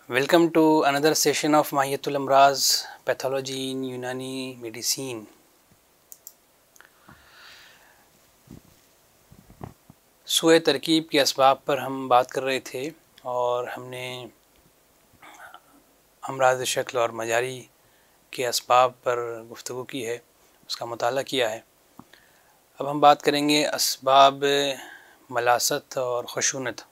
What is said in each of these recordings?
Welcome to another session of Mahiyatul Amraz Pathology in Unani Medicine. सूए तरकीब के असबाब पर हम बात कर रहे थे और हमने अमराज शक्ल और मजारी के असबाब पर गुफ्तगू की है, उसका मुताला किया है। अब हम बात करेंगे असबाब मलासत और खशूनत।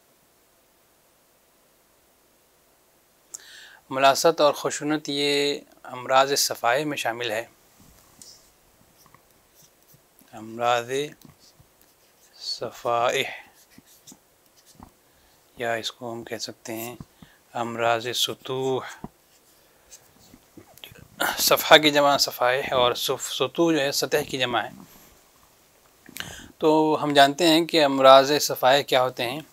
मलासत और खशूनत ये अमराज सफ़ाए में शामिल है। अमराज सफ़ाए या इसको हम कह सकते हैं अमराज सतूह। सफ़ा की जमा सफ़ाए और सतूह जो है सतह की जमा है। तो हम जानते हैं कि अमराज सफ़ाए क्या होते हैं।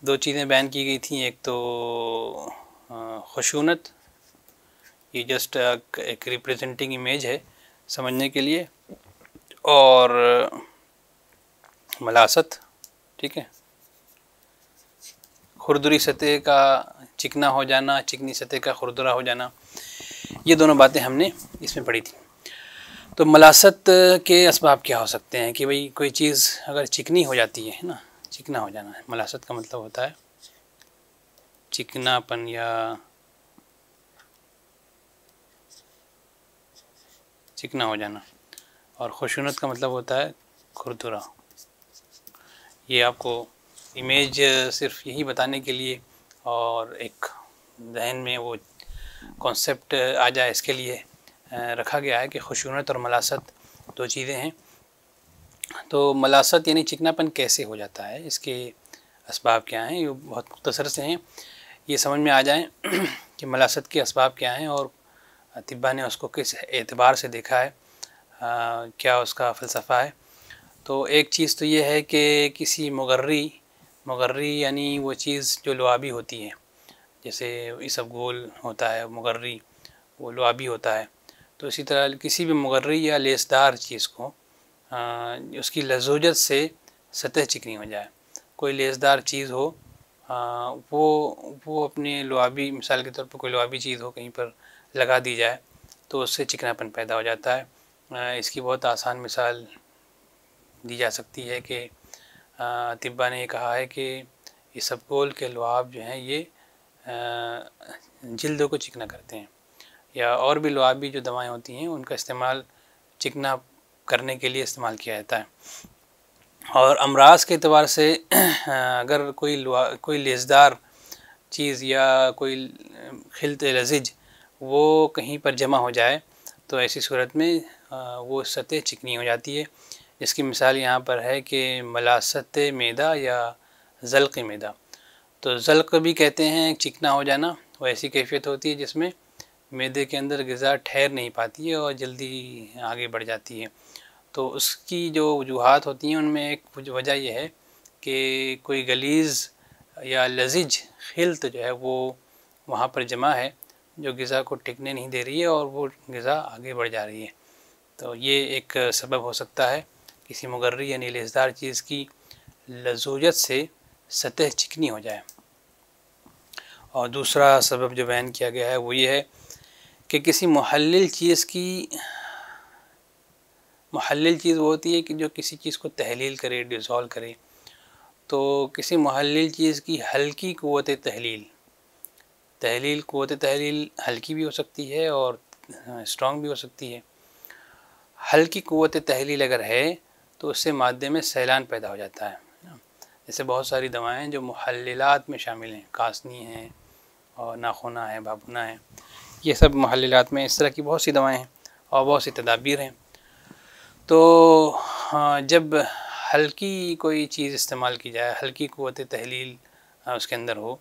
दो चीज़ें बयान की गई थी, एक तो खशूनत, ये जस्ट एक रिप्रेजेंटिंग इमेज है समझने के लिए, और मलासत, ठीक है, खुरदुरी सतह का चिकना हो जाना, चिकनी सतह का खुरदुरा हो जाना, ये दोनों बातें हमने इसमें पढ़ी थी। तो मलासत के असबाब क्या हो सकते हैं कि भाई कोई चीज़ अगर चिकनी हो जाती है ना, चिकना हो जाना है। मलासत का मतलब होता है चिकनापन या चिकना हो जाना, और खुशूनत का मतलब होता है खुरदुरा। ये आपको इमेज सिर्फ यही बताने के लिए और एक जहन में वो कॉन्सेप्ट आ जाए इसके लिए रखा गया है कि खुशूनत और मलासत दो चीज़ें हैं। तो मलासत यानी चिकनापन कैसे हो जाता है, इसके असबाब क्या हैं, ये बहुत मुख्तसर से हैं, ये समझ में आ जाए कि मलासत के असबाब क्या हैं और तिब्बा ने उसको किस एतबार से देखा है, क्या उसका फ़लसफ़ा है। तो एक चीज़ तो ये है कि किसी मुगर्री यानी वो चीज़ जो लुआबी होती है, जैसे इसबगोल होता है मुगर्री, वो लुआबी होता है। तो इसी तरह किसी भी मुगर्री या लेसदार चीज़ को उसकी लज़ोजत से सतह चिकनी हो जाए। कोई लेसदार चीज़ हो, वो अपने लुआबी, मिसाल के तौर पर कोई लुआबी चीज़ हो कहीं पर लगा दी जाए तो उससे चिकनापन पैदा हो जाता है। इसकी बहुत आसान मिसाल दी जा सकती है कि तिब्बा ने कहा है कि इसबगोल के लुआब जो हैं ये जिल्द को चिकना करते हैं, या और भी लुआबी जो दवाएं होती हैं उनका इस्तेमाल चिकना करने के लिए इस्तेमाल किया जाता है। और अमराज के एतबार से अगर कोई लेसदार चीज़ या कोई खिलत लज़िज वो कहीं पर जमा हो जाए तो ऐसी सूरत में वो सतह चिकनी हो जाती है। इसकी मिसाल यहाँ पर है कि मलासत मैदा या ज़ल्क़ मैदा। तो ज़ल्क़ भी कहते हैं चिकना हो जाना, वो ऐसी कैफियत होती है जिसमें मैदे के अंदर ग़िज़ा ठहर नहीं पाती है और जल्दी आगे बढ़ जाती है। तो उसकी जो वजूहात होती हैं उनमें एक वजह यह है कि कोई गलीज़ या लज़िज खिल्त जो है वो वहाँ पर जमा है जो ग़िज़ा को टिकने नहीं दे रही है और वो ग़िज़ा आगे बढ़ जा रही है। तो ये एक सबब हो सकता है किसी मुगर्री यानी लेसदार चीज़ की लज़ोजत से सतह चिकनी हो जाए। और दूसरा सबब जो बयान किया गया है वो ये है कि किसी मुहल्लिल चीज़ वो होती है कि जो किसी चीज़ को तहलील करे, डिज़ोल्व करे। तो किसी मुहल्लिल चीज़ की हल्की क़ुव्वत तहलील हल्की भी हो सकती है और स्ट्रॉन्ग भी हो सकती है। हल्की क़ुव्वत तहलील अगर है तो उससे मादे में सैलान पैदा हो जाता है। जैसे बहुत सारी दवाएं जो मुहल्लिलात में शामिल हैं, कासनी है और नाखुना है, बाबुना है, ये सब मुहल्लिलात में इस तरह की बहुत सी दवाएं हैं और बहुत सी तदाबीर हैं। तो जब हल्की कोई चीज़ इस्तेमाल की जाए, हल्की क़ुव्वत तहलील उसके अंदर हो,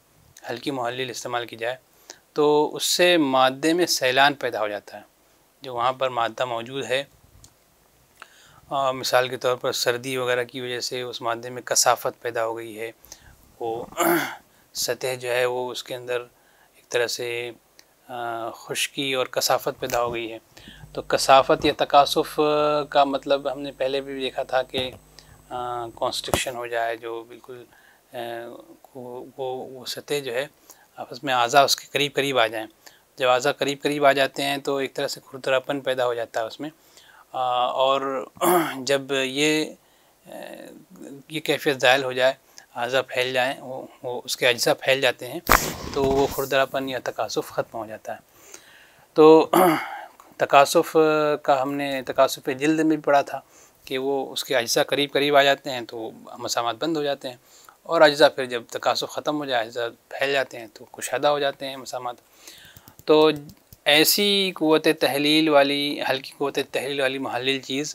हल्की मुहल्लिल इस्तेमाल की जाए तो उससे मादे में सैलान पैदा हो जाता है। जो वहाँ पर मादा मौजूद है, मिसाल के तौर पर सर्दी वगैरह की वजह से उस मादे में कसाफ़त पैदा हो गई है, वो सतह जो है वो उसके अंदर एक तरह से खुश्की और कसाफ़त पैदा हो गई है। तो कसाफ़त या तकासुफ़ का मतलब हमने पहले भी देखा था कि कॉन्स्ट्रिक्शन हो जाए, जो बिल्कुल वो सतह जो है आपस में आज़ा उसके करीब करीब आ जाएं। जब आज़ा करीब करीब आ जाते हैं तो एक तरह से खुरदरापन पैदा हो जाता है उसमें, और जब ये कैफियत ज़ायल हो जाए, आज़ा फैल जाएँ, वो उसके अज्जा फैल जाते हैं, तो वो खुरदरापन या तकासुफ़ ख़त्म हो जाता है। तो तकासुफ़ का हमने तकासुफ़ जिल्द में भी पढ़ा था कि वो उसके अज्जा करीब करीब आ जाते हैं तो मसामात बंद हो जाते हैं, और अज्जा फिर जब तकासुफ़ ख़त्म हो जाए, अज्जा फैल जाते हैं तो कुशादा हो जाते हैं मसामात। तो ऐसी क़ुव्वत तहलील वाली, हल्की क़ुव्वत तहलील वाली मुहल्लिल चीज़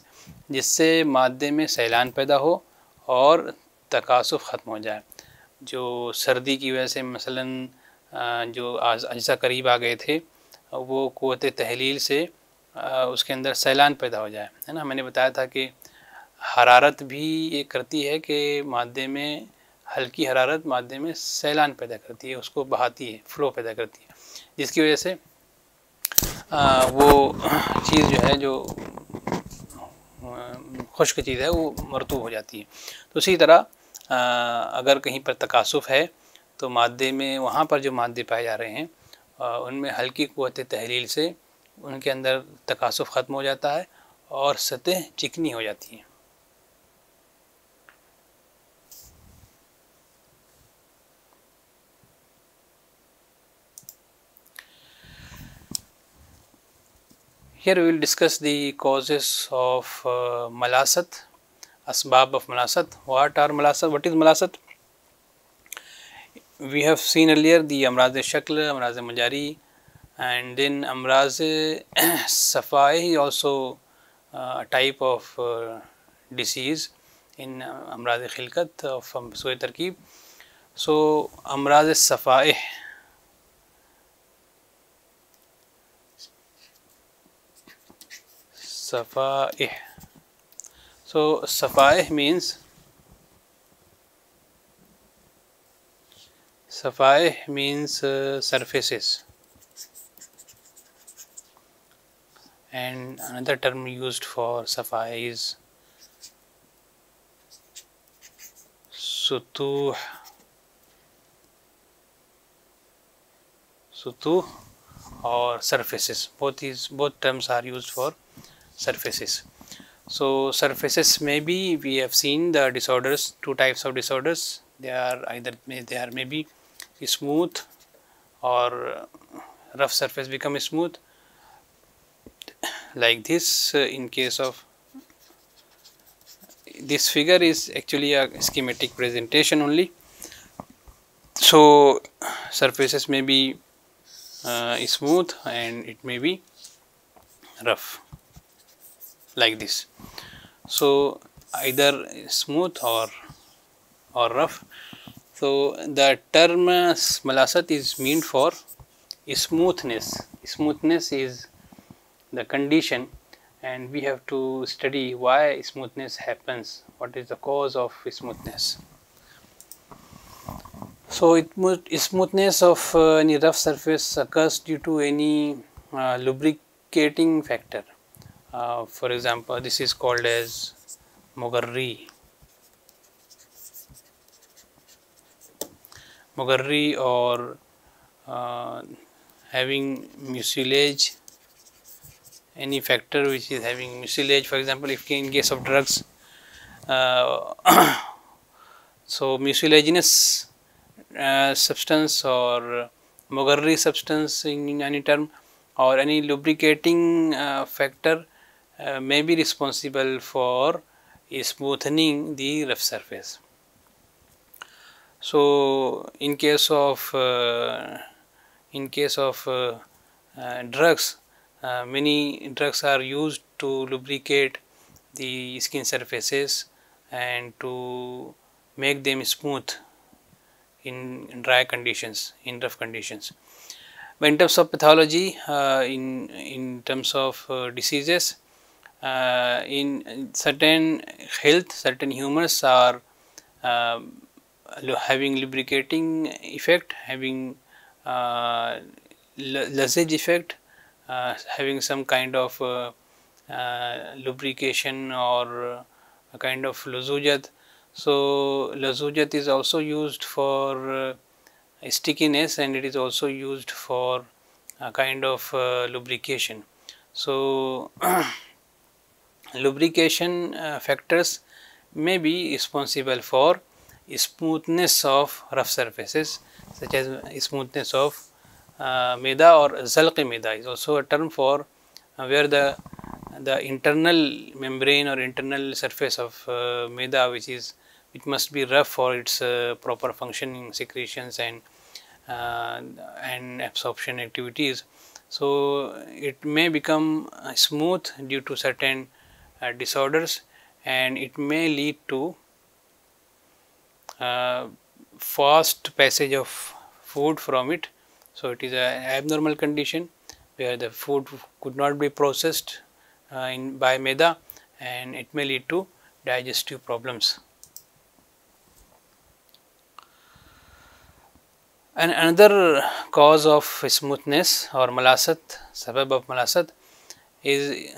जिससे मादे में सैलान पैदा हो और तकासुफ़ ख़त्म हो जाए। जो सर्दी की वजह से मसलन जो अज्जा करीब आ गए थे, वो क़ुव्वत तहलील से उसके अंदर सैलान पैदा हो जाए, है ना। मैंने बताया था कि हरारत भी ये करती है कि मादे में, हल्की हरारत मादे में सैलान पैदा करती है, उसको बहाती है, फ़्लो पैदा करती है, जिसकी वजह से वो चीज़ जो है, जो खुश्क चीज़ है, वो मरतूब हो जाती है। तो उसी तरह अगर कहीं पर तकासुफ़ है तो मादे में, वहाँ पर जो मादे पाए जा रहे हैं उनमें हल्की क़ुव्वत तहलील से उनके अंदर तकासुफ़ ख़त्म हो जाता है और सतह चिकनी हो जाती है। Here we will discuss the causes of malasat, asbab of malasat. What are malasat? What is malasat? We have seen earlier the amraz shakl, amraz majari, and then amraz safai is also a type of disease in amraz khilqat of sui tarkib. So amraz safai, safaih. So safaih means surfaces, and another term used for safaih is sutuh or surfaces. Both terms are used for surfaces. So surfaces, maybe we have seen the disorders, two types of disorders. They are maybe smooth or rough surface become smooth, like this. In case of this figure is actually a schematic presentation only. So surfaces may be smooth and it may be rough, like this. So either smooth or rough. So the term malasat is meant for smoothness. Smoothness is the condition, and we have to study why smoothness happens, what is the cause of smoothness. So smoothness of any rough surface occurs due to any lubricating factor. For example, this is called as Mugarri or having mucilage, any factor which is having mucilage. For example, if in case of drugs, so mucilaginous substance or Mugarri substance in any term, or any lubricating factor may be responsible for smoothening the rough surface. So in case of drugs, many drugs are used to lubricate the skin surfaces and to make them smooth in dry conditions, in rough conditions. But in terms of pathology, in terms of diseases, in certain health, certain humors are having lubricating effect, having lasage effect, having some kind of lubrication or a kind of lazujat. So lazujat is also used for stickiness, and it is also used for a kind of lubrication. So lubrication factors may be responsible for smoothness of rough surfaces, such as smoothness of maida, or zalq maida is also a term for where the internal membrane or internal surface of maida, which must be rough for its proper functioning, secretions and absorption activities. So it may become smooth due to certain disorders, and it may lead to fast passage of food from it. So it is an abnormal condition where the food could not be processed by maida, and it may lead to digestive problems. And another cause of smoothness or malasat, sabab of malasat, is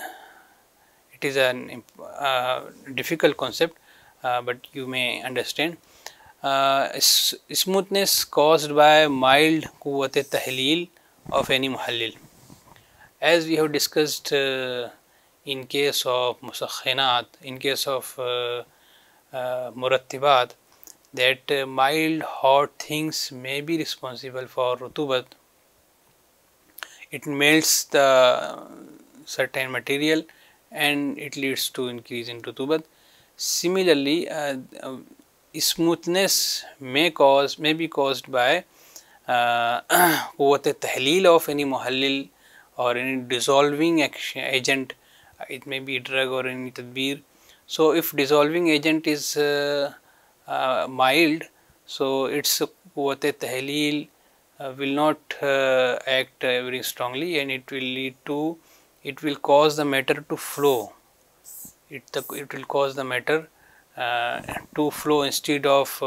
it is a difficult concept, but you may understand. Smoothness caused by mild quwwat-e-tahleel of any muhallil. As we have discussed in case of musakhinat, in case of murattibat, that mild hot things may be responsible for rutubat. It melts the certain material and it leads to increase in rutubat. Similarly, smoothness may be caused by quwwat-e-tahleel of any muhallil or any dissolving agent. It may be drug or any tadbir. So if dissolving agent is mild, so its quwwat-e-tahleel will not act very strongly, and it will cause the matter to flow. It will cause the matter to flow instead of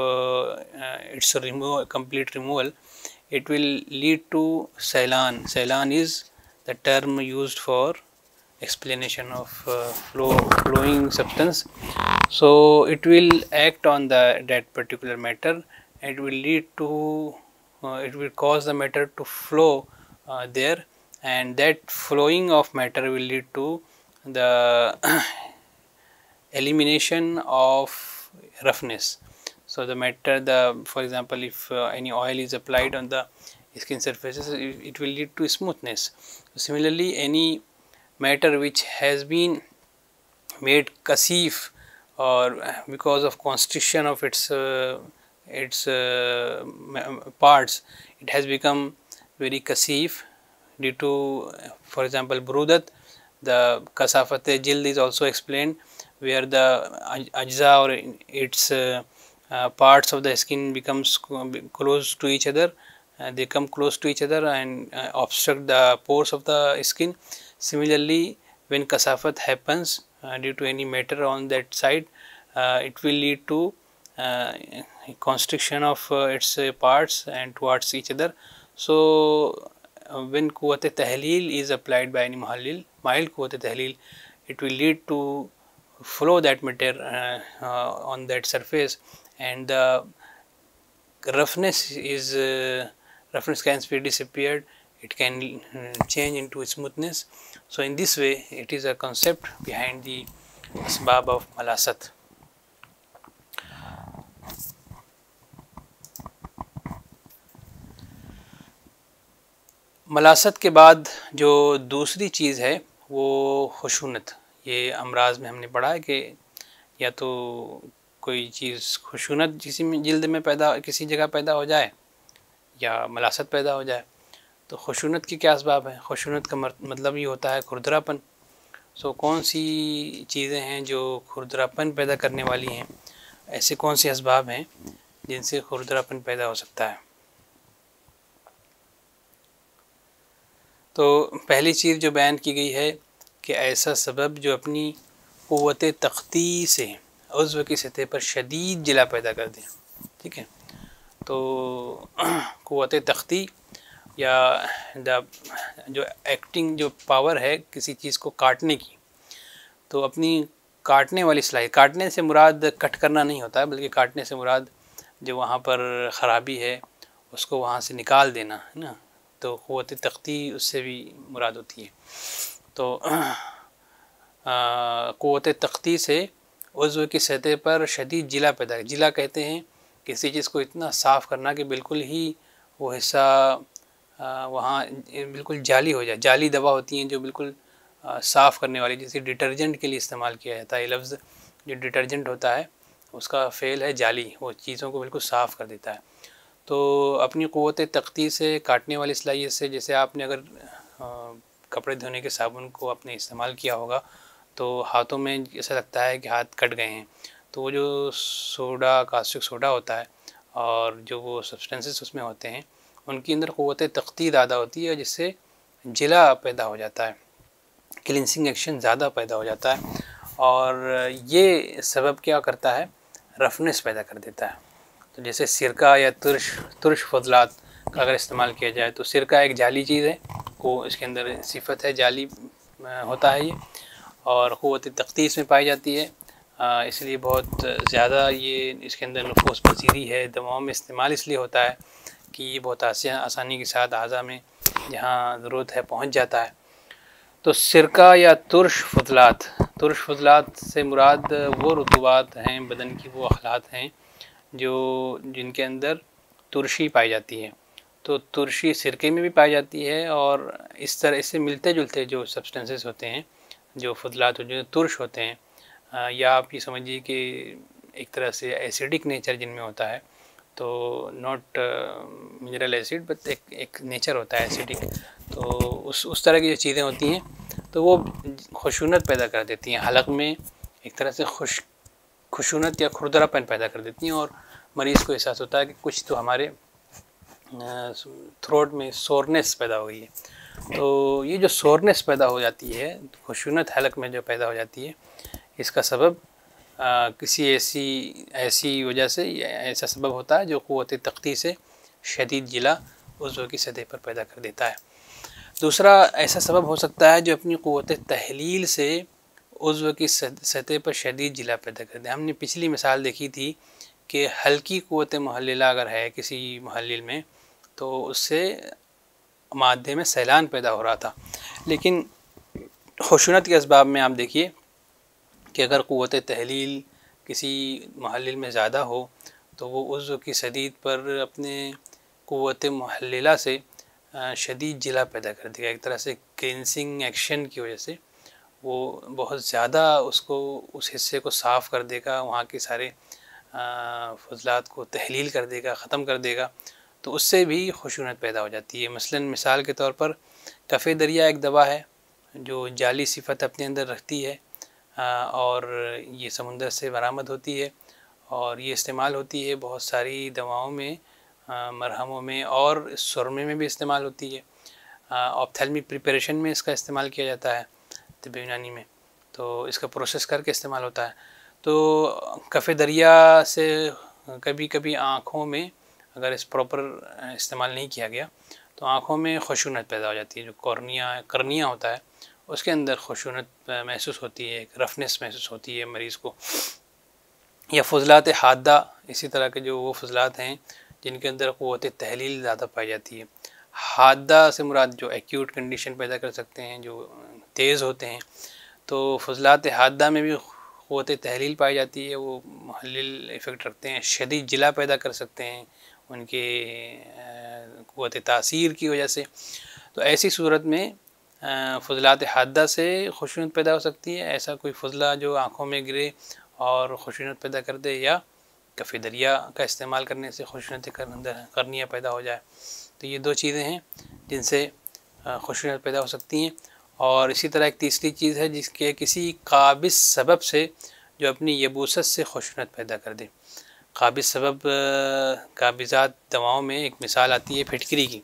its complete removal. It will lead to sailan. Sailan is the term used for explanation of flowing substance. So it will act on that particular matter, and it will lead to it will cause the matter to flow there, and that flowing of matter will lead to the elimination of roughness. So the matter, for example, if any oil is applied on the skin surfaces, it will lead to smoothness. Similarly, any matter which has been made kasif, or because of constriction of its parts, it has become very kasif due to, for example, brudat. The kasafat-e-jild is also explained, where the ajza or its parts of the skin becomes close to each other. They come close to each other and obstruct the pores of the skin. Similarly, when kasafat happens due to any matter on that side, it will lead to constriction of its parts and towards each other. So when quwwat-e-tahleel is applied by any muhallil, mild quwwat-e-tahleel, it will lead to flow that matter on that surface, and the roughness can be disappeared. It can change into smoothness. So in this way, it is a concept behind the asbab of malasat. मलासत के बाद जो दूसरी चीज़ है वो खुशूनत। ये अमराज में हमने पढ़ा है कि या तो कोई चीज़ खुशूनत जिल्द में किसी जगह पैदा हो जाए, या मलासत पैदा हो जाए। तो खुशूनत की क्या असबाब है? खुशूनत का मतलब ये होता है खुरदरापन। सो कौन सी चीज़ें हैं जो खुरदरापन पैदा करने वाली हैं? ऐसे कौन से असबाब हैं जिनसे खुरदरापन पैदा हो सकता है? तो पहली चीज़ जो बयान की गई है कि ऐसा सबब जो अपनी क़ुव्वत-ए-तख़्ती से उज़्व की सतह पर शदीद जला पैदा कर दे। ठीक है, तो क़ुव्वत-ए-तख़्ती या जो एक्टिंग जो पावर है किसी चीज़ को काटने की, तो अपनी काटने वाली सलाहियत, काटने से मुराद कट करना नहीं होता है, बल्कि काटने से मुराद जो वहाँ पर ख़राबी है उसको वहाँ से निकाल देना, है ना, तो क़ुव्वत तख्ती उससे भी मुराद होती है। तो क़ुव्वत तख्ती से उज़्व की सतह पर शदीद जिला पैदा, जिला कहते हैं किसी चीज़ को इतना साफ़ करना कि बिल्कुल ही वो हिस्सा वहाँ बिल्कुल जाली हो जाए। जाली दवा होती हैं जो बिल्कुल साफ़ करने वाली, जैसे डिटर्जेंट के लिए इस्तेमाल किया जाता है। ये लफ्ज़ जो डिटर्जेंट होता है उसका फ़ेल है जाली, वो चीज़ों को बिल्कुल साफ़ कर देता है। तो अपनी क़ुव्वत तख्ती से, काटने वाली सलाहियत से, जैसे आपने अगर कपड़े धोने के साबुन को आपने इस्तेमाल किया होगा तो हाथों में ऐसा लगता है कि हाथ कट गए हैं, तो वो जो सोडा, कास्टिक सोडा होता है और जो वो सब्सटेंसेस उसमें होते हैं उनके अंदर क़ुव्वत तख्ती ज़्यादा होती है, जिससे जिला पैदा हो जाता है, क्लिनसिंग एक्शन ज़्यादा पैदा हो जाता है। और ये सबब क्या करता है, रफनेस पैदा कर देता है। तो जैसे सिरका या तुर्श फजलात का अगर इस्तेमाल किया जाए तो सिरका एक जाली चीज़ है, वो इसके अंदर सिफत है, जाली होता है ये, और क़ुव्वत तख्ती इसमें पाई जाती है, इसलिए बहुत ज़्यादा ये इसके अंदर नफूस पसीरी है। दवाओं में इस्तेमाल इसलिए होता है कि ये बहुत आसानी के साथ अज़ा में जहाँ ज़रूरत है पहुँच जाता है। तो सिरका या तुर्श फजलात से मुराद वो रुतूबात हैं बदन की, वो अखलात हैं जिनके अंदर तुरशी पाई जाती है। तो तुरशी सिरके में भी पाई जाती है, और इस तरह इससे मिलते जुलते जो सब्सटेंसेस होते हैं, जो फजलात जो तुर्श होते हैं, या आप ये समझिए कि एक तरह से एसिडिक नेचर जिनमें होता है, तो नॉट मिनरल एसिड बट एक नेचर होता है एसिडिक, तो उस तरह की जो चीज़ें होती हैं तो वो खुशूनत पैदा कर देती हैं, हलक में एक तरह से खुशूनत या खुरदरापन पैदा कर देती हैं, और मरीज़ को एहसास होता है कि कुछ तो हमारे थ्रोट में सोरनेस पैदा हो गई है। तो ये जो सोरनेस पैदा हो जाती है, खुशूनत हलक में जो पैदा हो जाती है, इसका सबब किसी ऐसी वजह से ऐसा सबब होता है जो क़ुव्वत तख्ती से शदीद जिला उज़्व की सतह पर पैदा कर देता है। दूसरा ऐसा सबब हो सकता है जो अपनी क़ुव्वत तहलील से उज़्व की सतह पर शदीद जिला पैदा कर दे। हमने पिछली मिसाल देखी थी कि हल्की क़ुव्वत मुहल्लिला अगर है किसी मुहल्लिल में तो उससे मादे में सैलान पैदा हो रहा था, लेकिन खुशूनत के असबाब में आप देखिए कि अगर क़ुव्वत तहलील किसी मुहल्लिल में ज़्यादा हो तो वो उज़्व की सदीद पर अपने क़ुव्वत मुहल्लिला से शदीद जिला पैदा कर देगा। एक तरह से क्लींसिंग एक्शन की वजह से वो बहुत ज़्यादा उसको उस हिस्से को साफ़ कर देगा, वहाँ के सारे फजलात को तहलील कर देगा, ख़त्म कर देगा, तो उससे भी खुशूनत पैदा हो जाती है। मसलन मिसाल के तौर पर कफ़े दरिया एक दवा है जो जाली सिफत अपने अंदर रखती है, और ये समुंदर से बरामद होती है और ये इस्तेमाल होती है बहुत सारी दवाओं में, मरहमों में, और सुरमे में भी इस्तेमाल होती है। ऑप्थेल्मिक प्रिपरेशन में इसका इस्तेमाल किया जाता है तिब्ब यूनानी में, तो इसका प्रोसेस करके इस्तेमाल होता है। तो कफ़े दरिया से कभी कभी आँखों में अगर इस प्रॉपर इस्तेमाल नहीं किया गया तो आँखों में खुशूनत पैदा हो जाती है। जो कर्निया होता है उसके अंदर खुशूनत महसूस होती है, एक रफनेस महसूस होती है मरीज़ को। या फजलात हादा, इसी तरह के जो वो फजलात हैं जिनके अंदर क़ुव्वत तहलील ज़्यादा पाई जाती है। हादा से मुराद जो एक्यूट कंडीशन पैदा कर सकते हैं, जो तेज़ होते हैं, तो फजलात हादा में भी क़ुव्वत तहलील पाई जाती है, वो मुहल्लिल इफ़ेक्ट रखते हैं, शदीद जिला पैदा कर सकते हैं उनके क़ुव्वत तासीर की वजह से। तो ऐसी सूरत में फजलात हादा से खुशूनत पैदा हो सकती है, ऐसा कोई फजला जो आँखों में गिरे और खुशूनत पैदा कर दे, या कफ़े दरिया का इस्तेमाल करने से खुशूनत कर्निया पैदा हो जाए। तो ये दो चीज़ें हैं जिनसे खुशूनत पैदा हो सकती हैं। और इसी तरह एक तीसरी चीज़ है जिसके किसी काबिज़ सबब से जो अपनी यबूसत से खुशूनत पैदा कर दे। काबिज़ सबब, काबिज़ात दवाओं में एक मिसाल आती है फिटकरी की।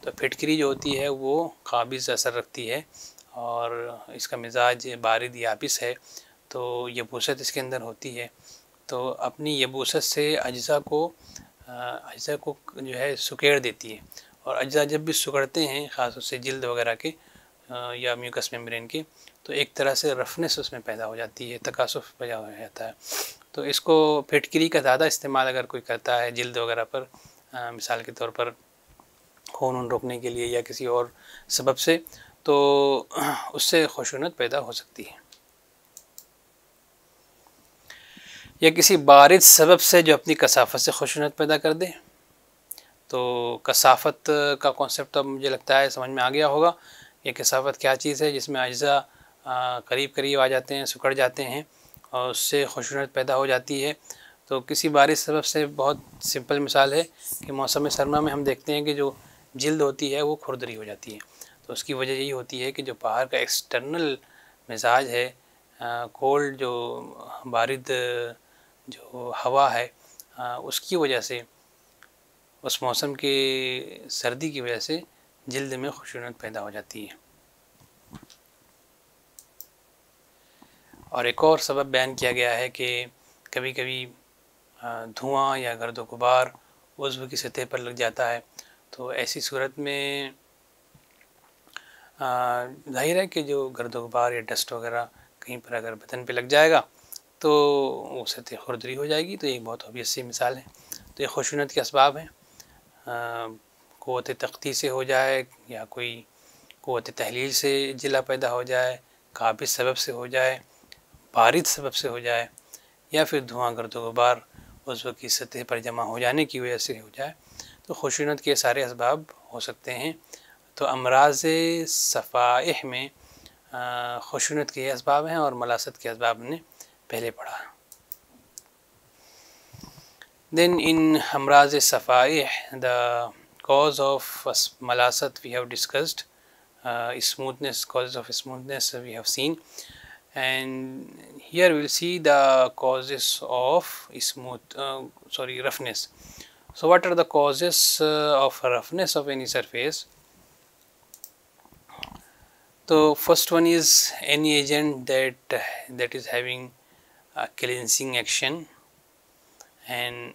तो फिटकरी जो होती है वो काबिज़ असर रखती है और इसका मिजाज बारिद याबिस है, तो यबूसत इसके अंदर होती है। तो अपनी यबूसत से अज्ज़ा को जो है सुकेड़ देती है, और अज्ज़ा जब भी सुकड़ते हैं ख़ास तौर से जिल्द वगैरह के या म्यूकस मेम्ब्रेन के, तो एक तरह से रफनेस उसमें पैदा हो जाती है, तकासुफ पैदा हो जाता है। तो इसको फिटकरी का ज़्यादा इस्तेमाल अगर कोई करता है जिल्द वगैरह पर, मिसाल के तौर पर खून रोकने के लिए या किसी और सबब से, तो उससे खुशूनत पैदा हो सकती है। या किसी बारिद सबब से जो अपनी कसाफत से खुशूनत पैदा कर दे। तो कसाफत का कॉन्सेप्ट तो मुझे लगता है समझ में आ गया होगा। ये कसाफत क्या चीज़ है, जिसमें अज्जा करीब करीब आ जाते हैं, सिकुड़ जाते हैं और उससे खुशूनत पैदा हो जाती है। तो किसी बारिश सबब से, बहुत सिंपल मिसाल है कि मौसम सरमा में हम देखते हैं कि जो जिल्द होती है वो खुरदरी हो जाती है। तो उसकी वजह यही होती है कि जो बाहर का एक्सटर्नल मिजाज है, कोल्ड जो बारिद जो हवा है, उसकी वजह से, उस मौसम के सर्दी की वजह से जिल्द में खुशूनत पैदा हो जाती है। और एक और सबब बयान किया गया है कि कभी कभी धुआं या गर्द गुबार उज़्व की सतह पर लग जाता है। तो ऐसी सूरत में जाहिर है कि जो गर्द गुबार या डस्ट वगैरह कहीं पर अगर बदन पे लग जाएगा तो वो सतह खुरदरी हो जाएगी। तो ये बहुत ऑब्वियस सी मिसाल है। तो ये खुशूनत के असबाब हैं। क़ुव्वत तख्ती से हो जाए, या कोई क़ुव्वत तहलील से जिला पैदा हो जाए, काबिज़ सबब से हो जाए, बारिद सबब से हो जाए, या फिर धुआं गर्द गुबार उज़्व की सतह पर जमा हो जाने की वजह से हो जाए। तो खुशूनत के सारे असबाब हो सकते हैं। तो अमराज़ सफ़ाइह में खुशूनत के असबाब हैं और मलासत के असबाब ने पहले पढ़ा। देन इन अमराज़ सफ़ाइह the cause of malasat we have discussed, smoothness, causes of smoothness we have seen, and here we will see the causes of roughness. So what are the causes of roughness of any surface? So first one is any agent that is having a cleansing action and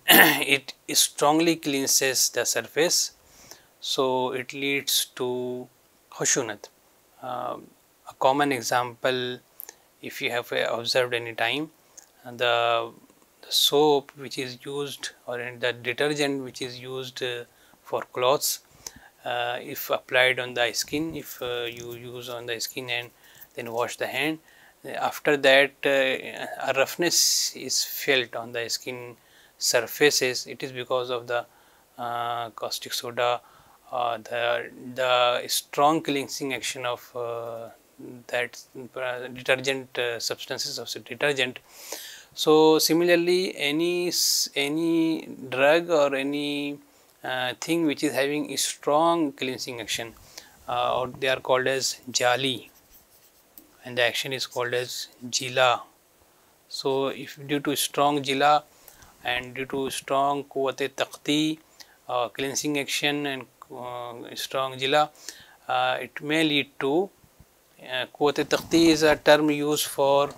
it strongly cleanses the surface, so it leads to khushunat. A common example, if you have observed any time, the soap which is used, or the detergent which is used for clothes, if applied on the skin, if you use on the skin and then wash the hand, after that a roughness is felt on the skin surfaces. It is because of the caustic soda, the strong cleansing action of that detergent substances of detergent. So similarly, any drug or any thing which is having a strong cleansing action, or they are called as jali, and the action is called as jila. So if due to strong jila and due to strong quwwat taqti cleansing action and strong jila, it may lead to quwwat taqti is a term used for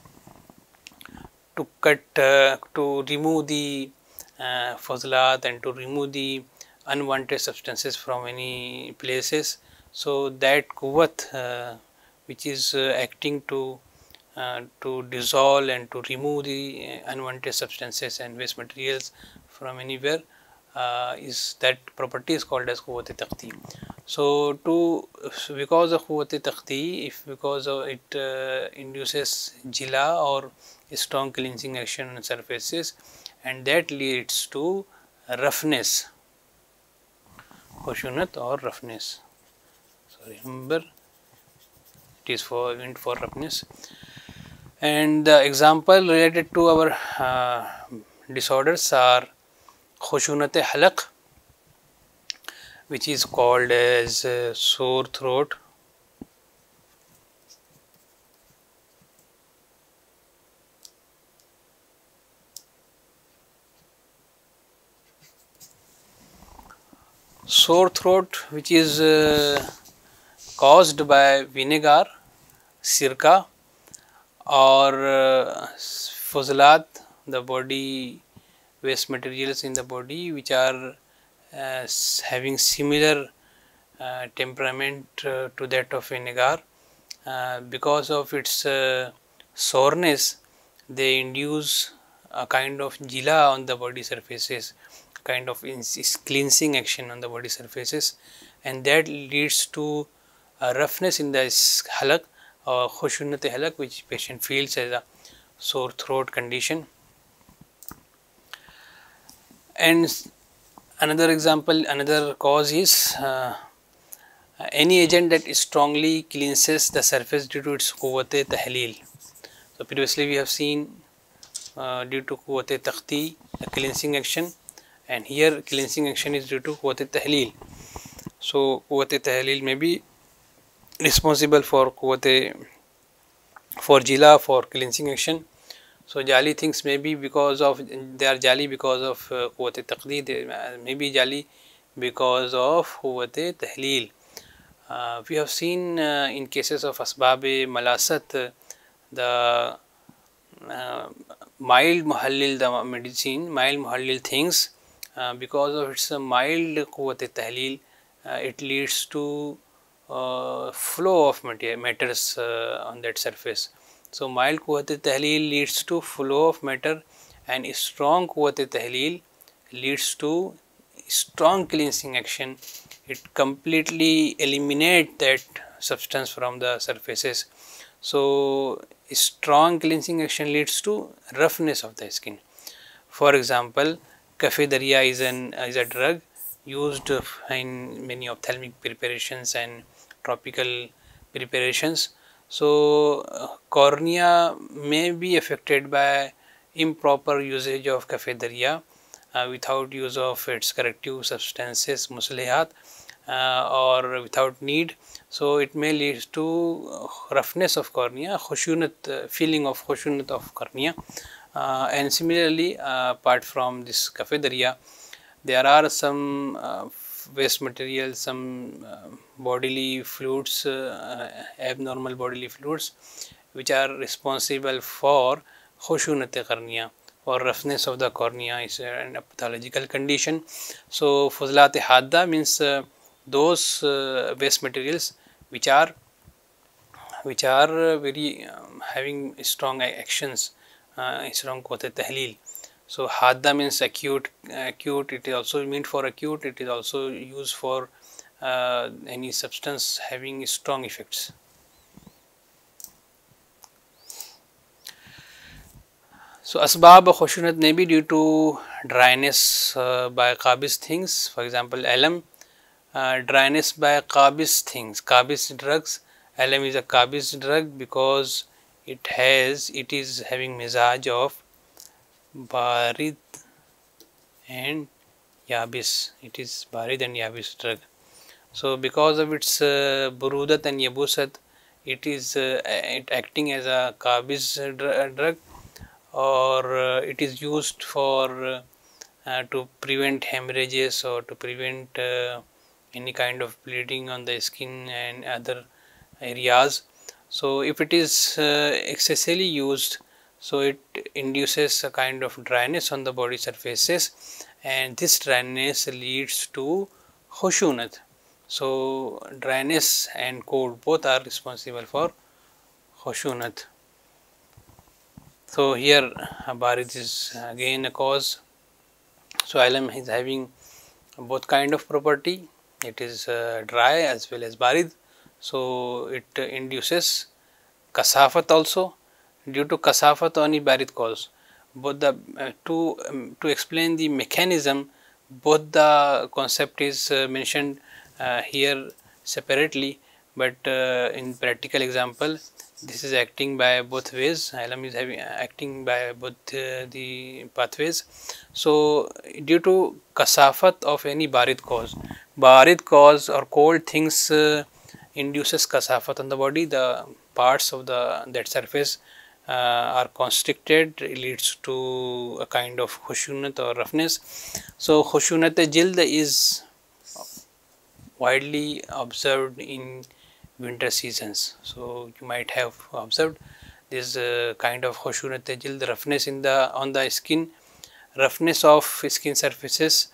to cut, to remove the fazlat and to remove the unwanted substances from any places. So that quwwat which is acting to dissolve and to remove the unwanted substances and waste materials from anywhere, is that property is called as quwwat taqti. So because of quwwat taqti, if because of it induces jila or strong cleansing action on surfaces, and that leads to roughness, khushunat or roughness. So remember, it is meant for roughness. And the example related to our disorders are khushunat halaq, which is called as sore throat, which is caused by vinegar, sirka, or fuzlat, the body waste materials in the body which are having similar temperament to that of vinegar. Because of its soreness, they induce a kind of jila on the body surfaces, kind of cleansing action on the body surfaces, and that leads to a roughness in the halak or khushunnat halak, which patient feels as a sore throat condition. And another example, another cause is any agent that strongly cleanses the surface due to its quwwat tahleel. So previously we have seen due to quwwat takhti, the cleansing action, and here cleansing action is due to quwwat tahleel. So quwwat tahleel may be responsible for jila, for cleansing action. So jali things may be because of, they are jali because of quwwat taqdi, they may be jali because of quwwat tahleel. We have seen in cases of asbab malasat, the mild muhallil, the medicine, mild muhallil things, because of its mild quwwat tahleel, it leads to flow of matters on that surface. So mild quwwat tahleel leads to flow of matter, and strong quwwat tahleel leads to strong cleansing action. It completely eliminates that substance from the surfaces. So strong cleansing action leads to roughness of the skin. For example, Kafe Darya is a drug used in many ophthalmic preparations and tropical preparations. So cornea may be affected by improper usage of Kafe Darya without use of its corrective substances, muslihat, or without need. So it may lead to roughness of cornea, khushunat, feeling of khushunat of cornea. And similarly, apart from this Kafe Darya, there are some waste materials, some bodily fluids, abnormal bodily fluids, which are responsible for khushunat cornea, or roughness of the cornea is a pathological condition. So fuzlat hadda means those waste materials which are very having strong actions, strong quwwat tahleel. So hadda means acute, it is also meant for acute, it is also used for any substance having strong effects. So asbab of khushunat may be due to dryness by qabis things, for example alam, dryness by qabis things, qabis drugs. Alam is a qabis drug because it is having mizaj of barid and yabis. It is barid and yabis drug. So because of its burudat and yabusat, it is acting as a qabis drug, or it is used for to prevent hemorrhages or to prevent any kind of bleeding on the skin and other areas. So if it is excessively used, so it induces a kind of dryness on the body surfaces, and this dryness leads to khushunat. So dryness and cold both are responsible for khushunat. So here barid is again a cause. So alam is having both kind of property, it is dry as well as barid. So it induces kasafat also. Due to kasafat only barid cause. Both the to explain the mechanism, both the concept is mentioned here separately, but in practical example this is acting by both ways. Alam is acting by both the pathways. So due to kasafat of any barid cause or cold things induces kasafat on the body. The parts of that surface are constricted, leads to a kind of khushunat or roughness. So khushunat jild is widely observed in winter seasons. So you might have observed this kind of khushunat jild, roughness on the skin, roughness of skin surfaces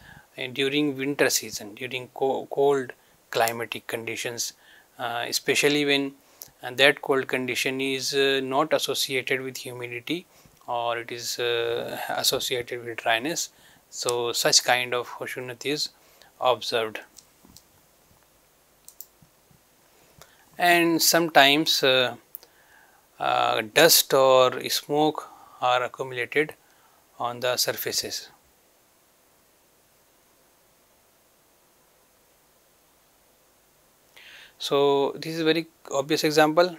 during winter season, during cold climatic conditions, especially when that cold condition is not associated with humidity or it is associated with dryness. So such kind of Khushunat is observed. And sometimes dust or smoke are accumulated on the surfaces. So this is a very obvious example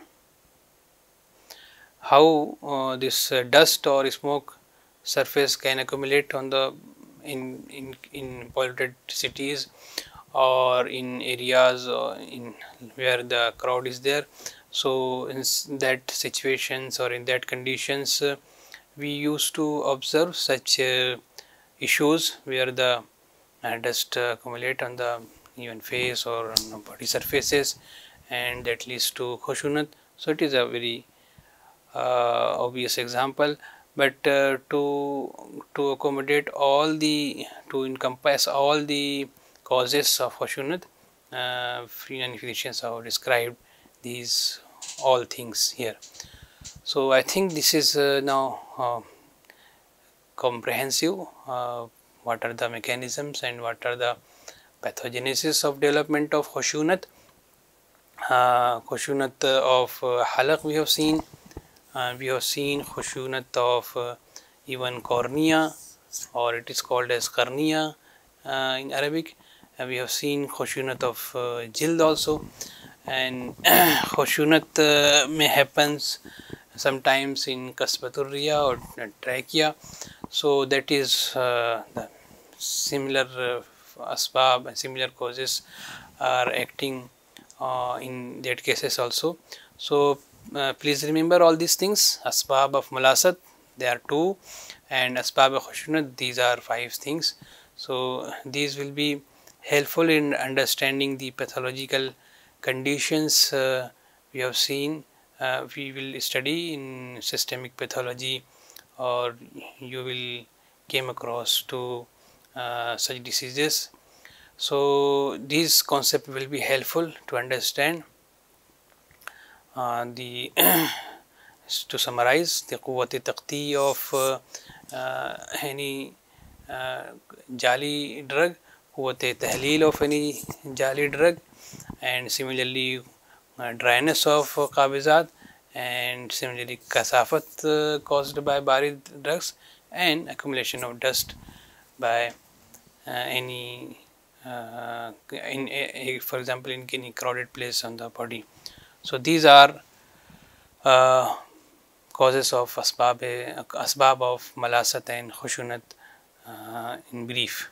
how this dust or smoke surface can accumulate on the in polluted cities or in areas in where the crowd is there. So in that situations or in that conditions we used to observe such issues where the dust accumulate on the even face or on body surfaces, and that leads to Khushunat. So it is a very obvious example, but to accommodate all the, to encompass all the causes of Khushunat, Freenan physicians have described these all things here. So I think this is now comprehensive. What are the mechanisms and what are the pathogenesis of development of Khushunat? Khushunat of halaq we have seen. We have seen Khushunat of even cornea, or it is called as cornea in Arabic. We have seen Khushunat of jild also, and Khushunat may happens sometimes in Kasbaturriya or trachea. So that is the similar asbab and similar causes are acting in that cases also. So please remember all these things. Asbab of mulasat, there are 2, and asbab of Khushunat, these are 5 things. So these will be helpful in understanding the pathological conditions we have seen. We will study in systemic pathology, or you will came across to such diseases. So these concepts will be helpful to understand the to summarize the quwwat taqti of any jali drug, quwwat tahleel of any jali drug, and similarly dryness of qabizat, and similarly kasafat caused by barid drugs, and accumulation of dust by any for example in any crowded place on the body. So these are causes of asbab of malasat and Khushunat in brief.